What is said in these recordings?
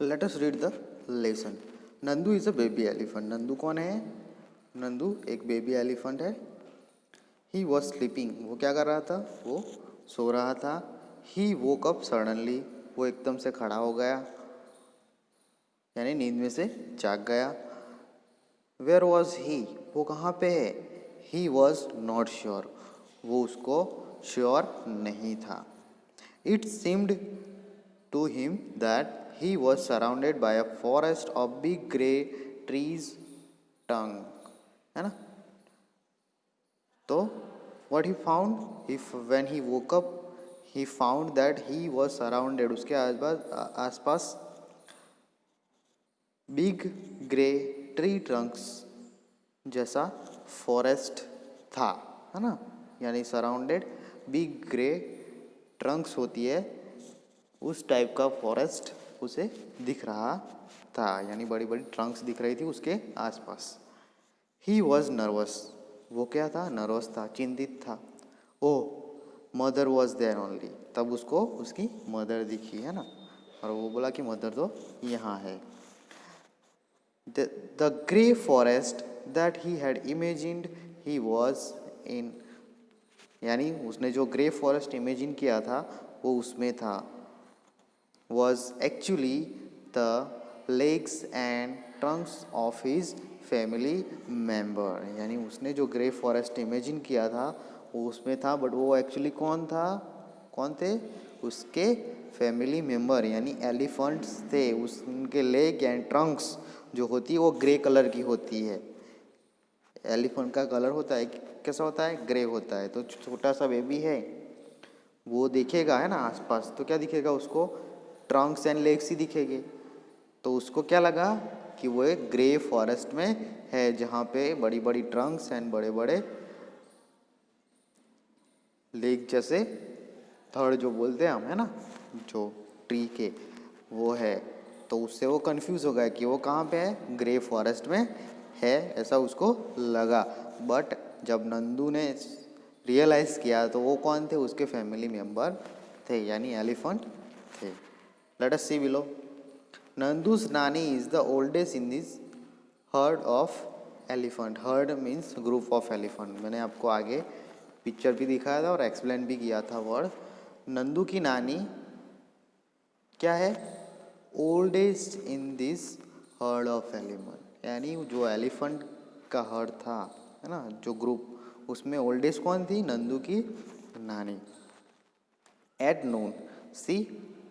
Let us read the lesson. Nandu is a baby elephant. Nandu कौन है? नंदू एक बेबी एलिफेंट है. He was sleeping. वो क्या कर रहा था? वो सो रहा था. ही वोक अप सडनली. वो एकदम से खड़ा हो गया, यानी नींद में से जाग गया. Where was he? वो कहाँ पे है? He was not sure. वो उसको श्योर नहीं था. It seemed to him that he was surrounded by a forest of big grey trees trunk, है ना. तो what he found, if when he woke up he found that he was surrounded, उसके आसपास big grey tree Trunks जैसा forest था, है ना. यानी सराउंडेड बिग ग्रे ट्रंक्स होती है, उस टाइप का फॉरेस्ट उसे दिख रहा था. यानी बड़ी बड़ी ट्रंक्स दिख रही थी उसके आसपास. He was nervous. वो क्या था? नर्वस था, चिंतित था. ओह, मदर वॉज देयर ओनली. तब उसको उसकी मदर दिखी, है ना. और वो बोला कि मदर तो यहाँ है. The grey forest that he had imagined he was in, यानी उसने जो ग्रे फॉरेस्ट इमेजिन किया था वो उसमें था. was actually the legs and trunks of his family member. यानी उसने जो ग्रे फॉरेस्ट इमेजिन किया था वो उसमें था, बट वो एक्चुअली कौन था? कौन थे? उसके फैमिली मेम्बर यानी एलिफेंट्स थे. उनके लेग एंड ट्रंक्स जो होती है वो ग्रे कलर की होती है. एलिफेंट का कलर होता है कैसा होता है? ग्रे होता है. तो छोटा सा बेबी है, वो देखेगा, है ना, आसपास, तो क्या दिखेगा उसको? ट्रंक्स एंड लेग्स ही दिखेंगे. तो उसको क्या लगा कि वो एक ग्रे फॉरेस्ट में है जहाँ पे बड़ी बड़ी ट्रंक्स एंड बड़े बड़े लेग जैसे थड़ जो बोलते हैं हम, है ना, जो ट्री के, वो है. तो उससे वो कंफ्यूज हो गया कि वो कहाँ पे है? ग्रे फॉरेस्ट में है, ऐसा उसको लगा. बट जब नंदू ने रियलाइज़ किया तो वो कौन थे? उसके फैमिली मेम्बर थे, यानी एलिफेंट थे. लेट अस सी बिलो. नंदूस नानी is the oldest in this heard of elephant. Heard means group of elephant. मैंने आपको आगे पिक्चर भी दिखाया था और एक्सप्लेन भी किया था वर्ड. नंदू की नानी क्या है? Oldest in this heard of elephant. यानी जो एलिफेंट का हर्ड था, है ना, जो ग्रुप, उसमें ओल्डेस्ट कौन थी? नंदू की नानी. At noon she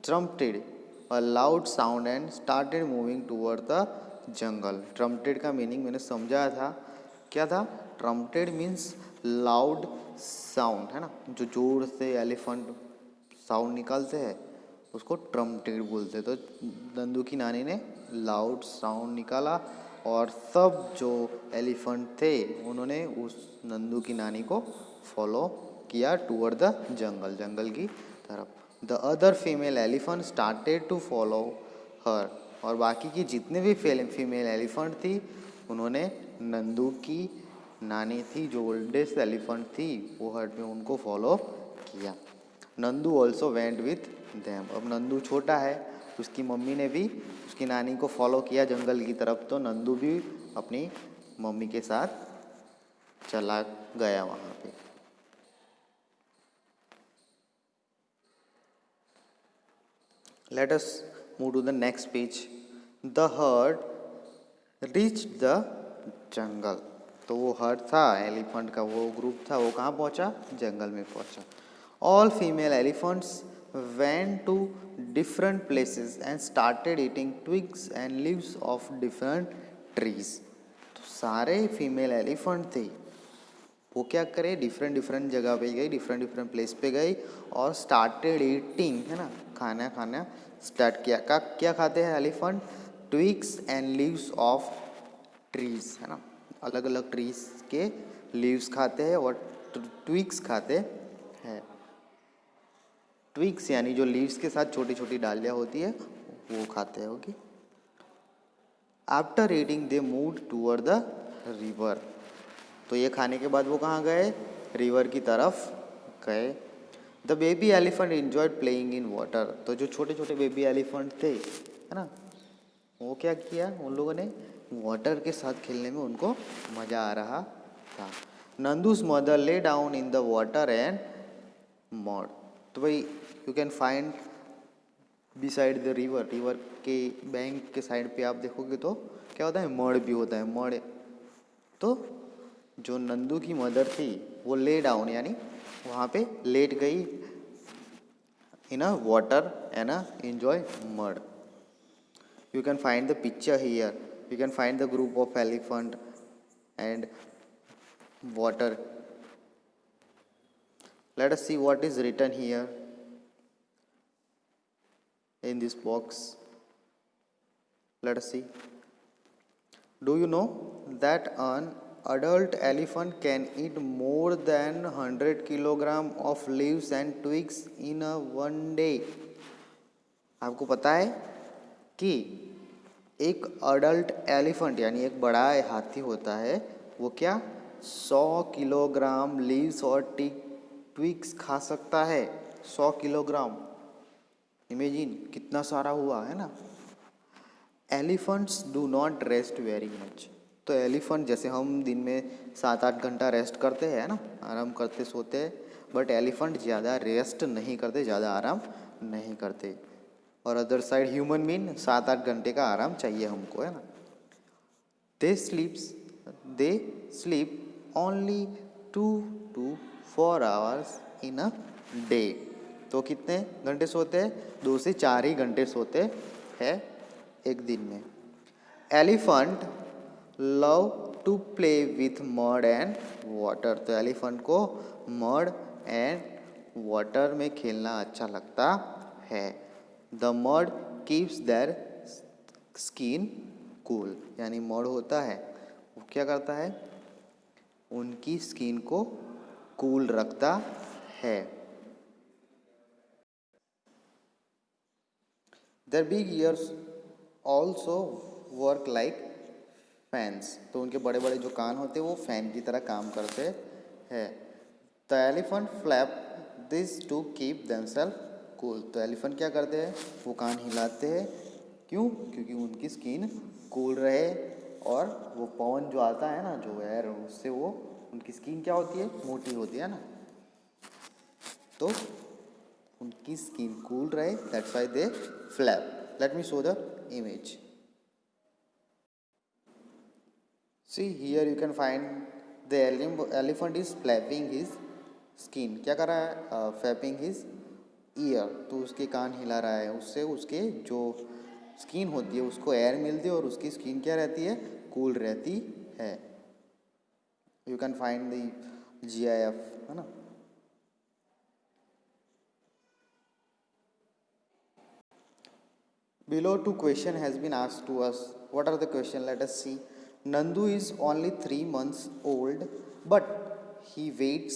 trumpeted a loud sound and started moving toward the jungle. Trumpeted का मीनिंग मैंने समझाया था. क्या था? ट्रम्पटेड मीन्स लाउड साउंड, है ना, जो जोर से एलिफेंट साउंड निकालते हैं उसको ट्रम्पटेड बोलते. तो नंदू की नानी ने लाउड साउंड निकाला और सब जो एलिफेंट थे उन्होंने उस नंदू की नानी को फॉलो किया टूवर्ड द जंगल, जंगल की तरफ. The other female elephant started to follow her. और बाकी की जितने भी फीमेल एलिफेंट थी उन्होंने नंदू की नानी थी जो ओल्डेस्ट एलिफेंट थी वो हर्ड में उनको फॉलो किया. Nandu also went with them. अब नंदू छोटा है, उसकी मम्मी ने भी उसकी नानी को फॉलो किया जंगल की तरफ, तो नंदू भी अपनी मम्मी के साथ चला गया वहाँ पे. Let us move to the next page. The herd reached the jungle. तो वो हर्ड था एलिफेंट का, वो ग्रुप था, वो कहाँ पहुँचा? जंगल में पहुँचा. All female elephants went to different places and started eating twigs and leaves of different trees. तो सारे फीमेल एलिफेंट थे, वो क्या करे? डिफरेंट डिफरेंट जगह पे गई, डिफरेंट डिफरेंट प्लेस पे गई और स्टार्टेड ईटिंग, है ना, खाना खाना स्टार्ट किया. क्या खाते हैं elephant? Twigs and leaves of trees, है ना, अलग अलग ट्रीज के लीव्स खाते हैं और ट्विग्स खाते हैं. ट्विग्स यानी जो लीव्स के साथ छोटी छोटी डालियाँ होती है वो खाते हैं. Okay. After eating they moved toward the river. तो ये खाने के बाद वो कहाँ गए? रिवर की तरफ गए. The baby elephant enjoyed playing in water. तो जो छोटे छोटे बेबी एलिफेंट थे, है ना, वो क्या किया उन लोगों ने, वाटर के साथ खेलने में उनको मज़ा आ रहा था। Nandu's mother lay down in the water and mud. तो भाई you can find beside the river, river के बैंक के साइड पे आप देखोगे तो क्या होता है, मड भी होता है, मड। तो जो नंदू की मदर थी वो ले डाउन यानी वहाँ पे लेट गई in a water and enjoy mud. You can find the picture here. You can find the group of elephant and water. Let us see what is written here in this box. Let us see. Do you know that an adult elephant can eat more than 100 kilogram of leaves and twigs in a one day? आपको पता है कि एक adult elephant यानी एक बड़ा हाथी होता है, वो क्या 100 किलोग्राम लीव्स और ट्विग्स खा सकता है। 100 किलोग्राम, इमेजिन कितना सारा हुआ है ना। Elephants do not rest very much. तो एलिफेंट जैसे हम दिन में 7-8 घंटा रेस्ट करते हैं ना, आराम करते सोते हैं, बट एलिफेंट ज़्यादा रेस्ट नहीं करते, ज़्यादा आराम नहीं करते। और अदर साइड ह्यूमन मीन 7-8 घंटे का आराम चाहिए हमको, है ना। They sleep only 2 to 4 hours in a day. तो कितने घंटे सोते हैं, 2 से 4 ही घंटे सोते हैं एक दिन में। Elephant love to play with mud and water. तो एलिफेंट को मड एंड वाटर में खेलना अच्छा लगता है। The mud keeps their skin cool, यानी मड होता है वो क्या करता है, उनकी स्किन को कूल रखता है। Their big ears also work like fans. तो उनके बड़े बड़े जो कान होते हैं वो फैन की तरह काम करते हैं। The elephant flap this to keep themselves cool. तो एलिफेंट क्या करते हैं, वो कान हिलाते हैं, क्यों, क्योंकि उनकी स्किन कूल रहे। और वो पवन जो आता है ना, जो एयर, उससे वो उनकी स्किन क्या होती है, मोटी होती है ना, तो उनकी स्किन कूल रहे, that's why they flap. Let me show the image. See here you can find the elephant is flapping his skin. क्या कर रहा है, flapping his ear। तो उसके कान हिला रहा है, उससे उसके जो स्किन होती है उसको एयर मिलती है और उसकी स्किन क्या रहती है, कूल रहती है। You can find the GIF, है ना। Below 2 question has been asked to us. What are the question? Let us see. Nandu is only 3 months old, but he weighs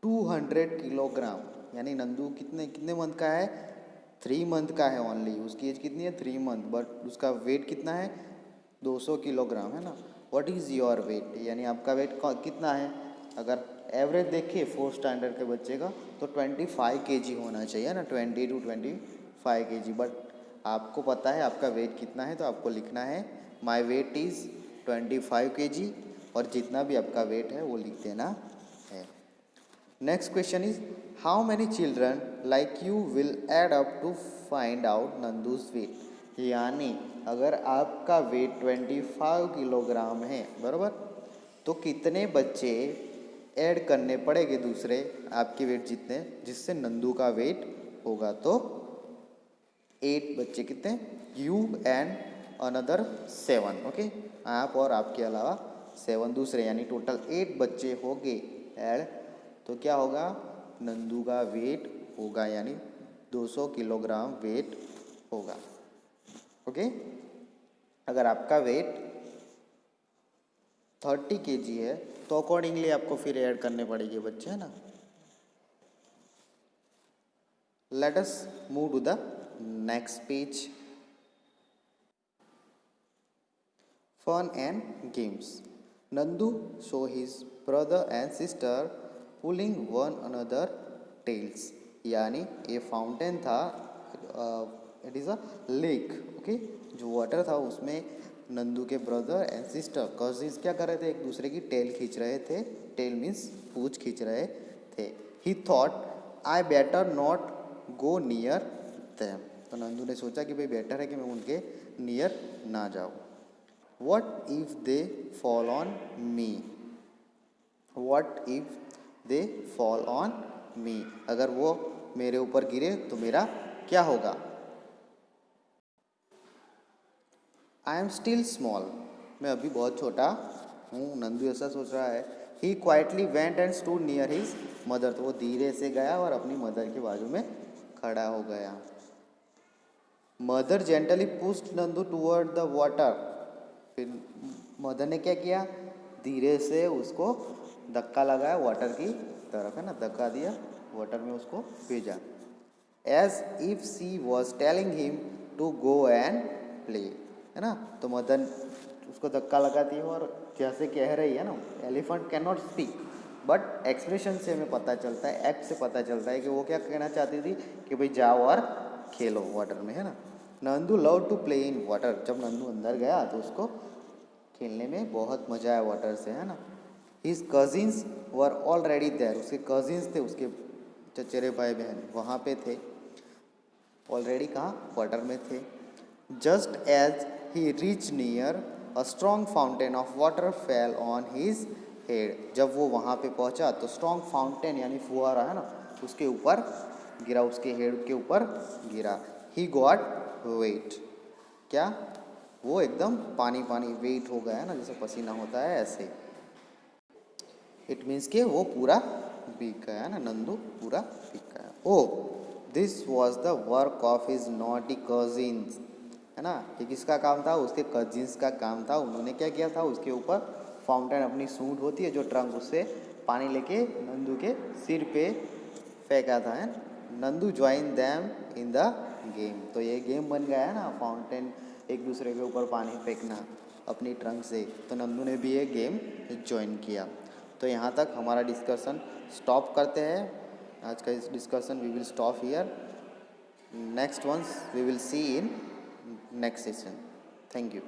200 kilogram. यानी नंदू कितने कितने मंथ का है, 3 मंथ का है ओनली। उसकी एज कितनी है, 3 मंथ, बट उसका वेट कितना है, 200 किलोग्राम, है ना। व्हाट इज़ योर वेट, यानी आपका वेट कितना है। अगर एवरेज देखिए 4th स्टैंडर्ड के बच्चे का तो 25 kg होना चाहिए ना, 20 to 25 kg। बट आपको पता है आपका वेट कितना है, तो आपको लिखना है माई वेट इज़ 25 kg, और जितना भी आपका वेट है वो लिख देना है। Next question is how many children like you will add up to find out Nandu's weight. यानी अगर आपका वेट 25 किलोग्राम है, बराबर, तो कितने बच्चे ऐड करने पड़ेंगे दूसरे आपके वेट जितने, जिससे नंदू का वेट होगा। तो 8 बच्चे कितने, यू एंड अनदर 7, ओके, आप और आपके अलावा 7 दूसरे, यानी टोटल 8 बच्चे होंगे ऐड। तो क्या होगा, नंदू का वेट होगा, यानी 200 किलोग्राम वेट होगा, ओके। अगर आपका वेट 30 kg है तो अकॉर्डिंगली आपको फिर ऐड करने पड़ेंगे बच्चे, है ना। Let us move to the next page. Fun and games. Nandu saw his brother and sister pulling one another tails। यानी ये फाउंटेन था it is a lake. Okay, जो वाटर था उसमें नंदू के ब्रदर एंड सिस्टर कजिन्स क्या कर रहे थे, एक दूसरे की टेल खींच रहे थे। टेल मीन्स पूंछ खींच रहे थे। ही thought I better not go near them. तो नंदू ने सोचा कि भाई बेटर है कि मैं उनके नियर ना जाऊँ। What if they fall on me, what if they fall on me, अगर वो मेरे ऊपर गिरे तो मेरा क्या होगा। आई एम स्टिल स्मॉल, मैं अभी बहुत छोटा हूँ, नंदू ऐसा सोच रहा है। He quietly went and stood near his mother, तो वो धीरे से गया और अपनी मदर के बाजू में खड़ा हो गया। Mother gently pushed Nandu toward the water, फिर मदर ने क्या किया, धीरे से उसको धक्का लगाया वाटर की तरफ, है ना, धक्का दिया, वाटर में उसको भेजा। As if she was telling him to go and play, है ना। तो मदर उसको धक्का लगाती है और जैसे कह रही है ना, elephant can not speak but expression से हमें पता चलता है, एक्ट से पता चलता है कि वो क्या कहना चाहती थी कि भाई जाओ और खेलो वाटर में, है ना। Nandu love to play in water, जब नंदू अंदर गया तो उसको खेलने में बहुत मजा आया वाटर से, है ना। His cousins were already there, उसके कजिन्स थे, उसके चचेरे भाई बहन वहाँ पे थे ऑलरेडी, कहाँ, वाटर में थे। Just as he reach near a strong fountain of water fell on his head, जब वो वहाँ पे पहुँचा तो स्ट्रॉन्ग फाउंटेन यानी फुहारा, है ना, उसके ऊपर गिरा, उसके हेड के ऊपर गिरा। ही गॉट वेट, क्या, वो एकदम पानी पानी वेट हो गया, है ना, जैसे पसीना होता है ऐसे। इट मीन्स के वो पूरा भीग गया ना, नंदू पूरा भीग गया। Oh this was the work of his naughty cousins, है ना, ये किसका काम था, उसके कजिन्स का काम था। उन्होंने क्या किया था, उसके ऊपर फाउंटेन, अपनी सूंड होती है जो ट्रंक, उससे पानी लेके नंदू के सिर पे फेंका था, है। Nandu join them in the game, तो ये गेम बन गया है ना, फाउंटेन एक दूसरे के ऊपर पानी फेंकना अपनी ट्रंक से, तो नंदू ने भी ये गेम ज्वाइन किया। तो यहाँ तक हमारा डिस्कशन स्टॉप करते हैं, आज का इस discussion we will stop here, next once we will see in next session. Thank you.